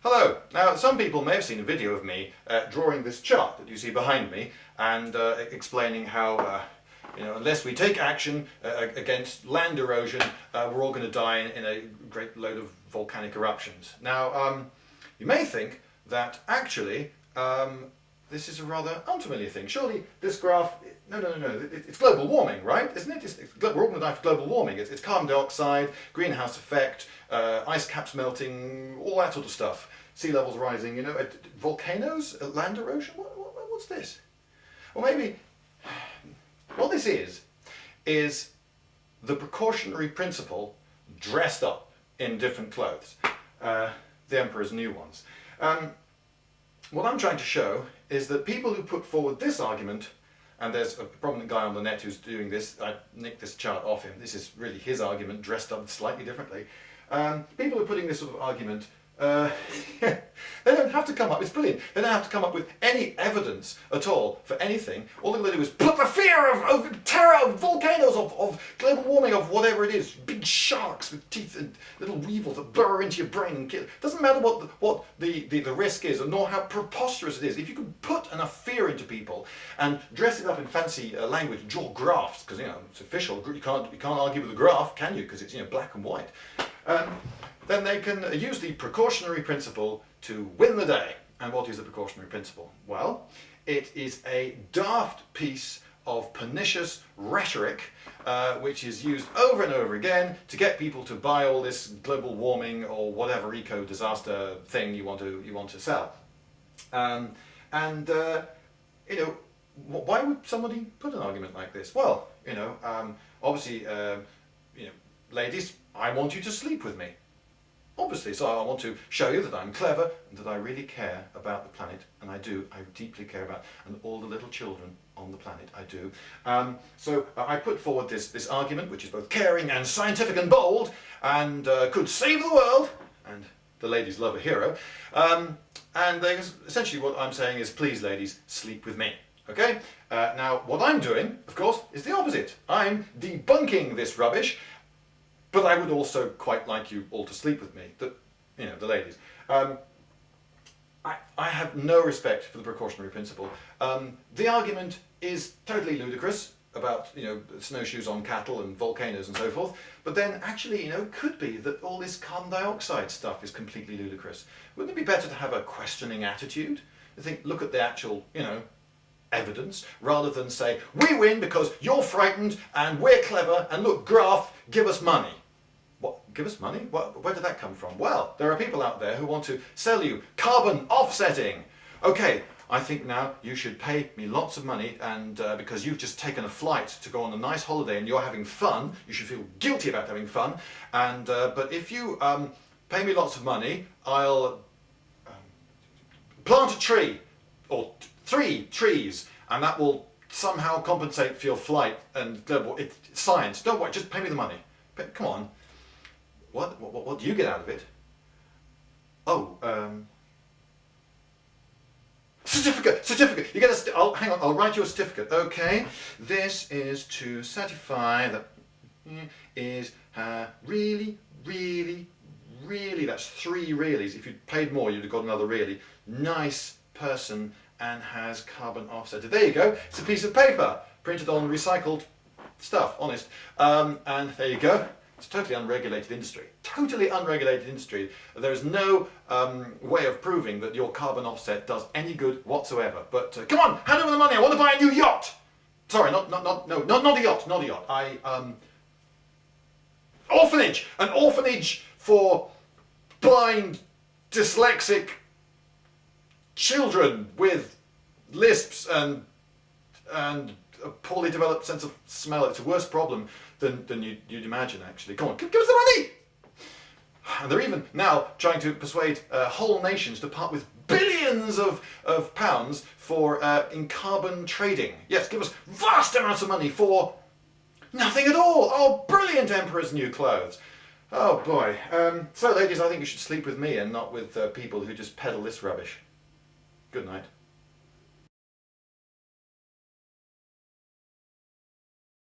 Hello. Now, some people may have seen a video of me drawing this chart that you see behind me and explaining how, unless we take action against land erosion, we're all going to die in a great load of volcanic eruptions. Now, you may think that actually this is a rather unfamiliar thing. Surely this graph, no, it's global warming, right? Isn't it? We're all going to die for global warming. It's carbon dioxide, greenhouse effect, ice caps melting, all that sort of stuff. Sea levels rising, volcanoes, land erosion, what's this? Well, maybe what this is the precautionary principle dressed up in different clothes. The emperor's new ones. What I'm trying to show is that people who put forward this argument, and there's a prominent guy on the net who's doing this, I nicked this chart off him, this is really his argument dressed up slightly differently. People who are putting this sort of argument, they don't have to come up, it's brilliant, they don't have to come up with any evidence at all for anything. All they're going to do is put the fear of terror of volcanoes, of global warming, of whatever it is, big sharks with teeth and little weevils that burrow into your brain and kill. It doesn't matter what the risk is, nor how preposterous it is. If you can put enough fear into people and dress it up in fancy language, draw graphs, because it's official, you can't argue with a graph, can you? Because it's black and white. Then they can use the precautionary principle to win the day. And what is the precautionary principle? Well, it is a daft piece of pernicious rhetoric which is used over and over again to get people to buy all this global warming or whatever eco-disaster thing you want to sell. Why would somebody put an argument like this? Well, obviously, ladies, I want you to sleep with me. Obviously, so I want to show you that I'm clever and that I really care about the planet, and I deeply care about, and all the little children on the planet, I do. So I put forward this argument, which is both caring and scientific and bold, and could save the world, and the ladies love a hero. And essentially what I'm saying is, please ladies, sleep with me. Okay? Now, what I'm doing, of course, is the opposite. I'm debunking this rubbish. But I would also quite like you all to sleep with me, the ladies. I have no respect for the precautionary principle. The argument is totally ludicrous about, snowshoes on cattle and volcanoes and so forth. But then actually, it could be that all this carbon dioxide stuff is completely ludicrous. Wouldn't it be better to have a questioning attitude? To think, look at the actual, evidence, rather than say, we win because you're frightened and we're clever and look, graph, give us money. What? Give us money? Where did that come from? Well, there are people out there who want to sell you carbon offsetting. Okay, I think now you should pay me lots of money, and because you've just taken a flight to go on a nice holiday and you're having fun, you should feel guilty about having fun. And but if you pay me lots of money, I'll plant a tree, or 3 trees, and that will somehow compensate for your flight and global. It's science. Don't worry, just pay me the money. Come on. What do you get out of it? Oh, certificate. You get hang on, I'll write you a certificate. Okay, this is to certify that is really, that's 3 reallys. If you'd paid more, you'd have got another really nice person and has carbon offset. There you go. It's a piece of paper printed on recycled stuff, honest. And there you go. It's a totally unregulated industry. Totally unregulated industry. There is no way of proving that your carbon offset does any good whatsoever. But come on, hand over the money. I want to buy a new yacht. Sorry, not a yacht. Not a yacht. Orphanage. An orphanage for blind, dyslexic children with lisps and a poorly developed sense of smell. It's a worse problem than you'd imagine, actually. Come on, give us the money! And they're even now trying to persuade whole nations to part with billions of pounds in carbon trading. Yes, give us vast amounts of money for nothing at all. Oh, brilliant, emperor's new clothes. Oh boy. So ladies, I think you should sleep with me and not with people who just peddle this rubbish. Good night.